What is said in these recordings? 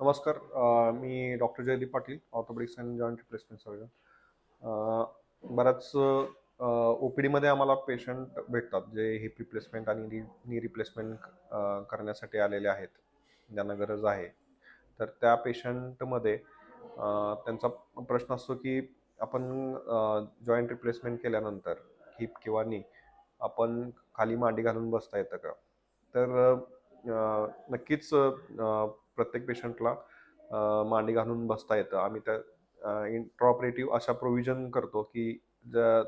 नमस्कार. मी doctor Jaydeep Patil, orthopaedics and joint replacement surgeon. बऱ्याच OPDमध्ये आम्हाला पेशंट भेटतात जे हिप रिप्लेसमेंट आणि नी रिप्लेसमेंट करण्यासाठी आलेले आहेत, ज्यांना गरज आहे. तर त्या पेशंटमध्ये त्यांचा प्रश्न असतो की आपण जॉईंट रिप्लेसमेंट केल्यानंतर हिप किंवा नी आपण खाली मांडी घालून बसता येतं का? तर नक्कीच प्रत्येक पेशंटला मांडी घालून बसता येतं. आम्ही त्या इंट्राऑपरेटिव्ह अशा प्रोव्हिजन करतो की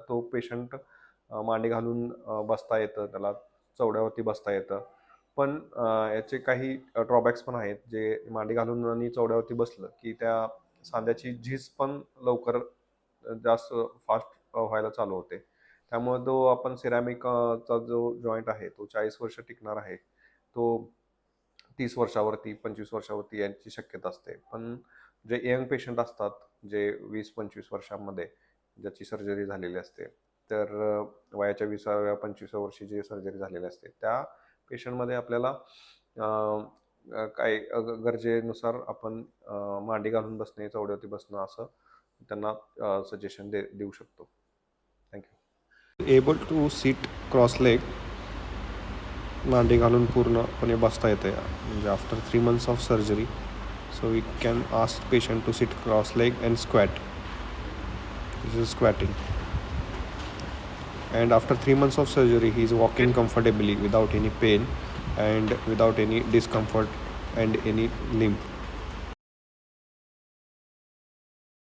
तो पेशंट मांडी घालून बसता येतं, त्याला चवड्यावरती बसता येतं. पण याचे काही ड्रॉबॅक्स पण आहेत, जे मांडी घालून आणि चवड्यावरती बसलं की त्या सांध्याची झीज पण लवकर जास्त फास्ट व्हायला चालू होते. त्यामुळे तो आपण सिरॅमिकचा जो जॉइंट आहे, तो 40 वर्ष टिकणार आहे. तो 30 वर्षावरती, 25 वर्षावरती यायची शक्यता असते. पण जे यंग पेशंट असतात, जे 20-25 वर्षांमध्ये ज्याची सर्जरी झालेली असते, तर वयाच्या 20व्या 25व्या वर्षी जी सर्जरी झालेली असते, त्या पेशंटमध्ये आपल्याला अ, अ, काही गरजेनुसार आपण मांडी घालून बसणे, चवड्यावरती बसणं असं त्यांना सजेशन देऊ शकतो. Thank you. Able to sit cross leg, मांडी घालून पूर्णपणे बसता येते म्हणजे after 3 months of surgery. So we can ask patient to sit cross leg and squat. This is squatting. And after 3 months of surgery, he is walking comfortably without any pain and without any discomfort and any limp.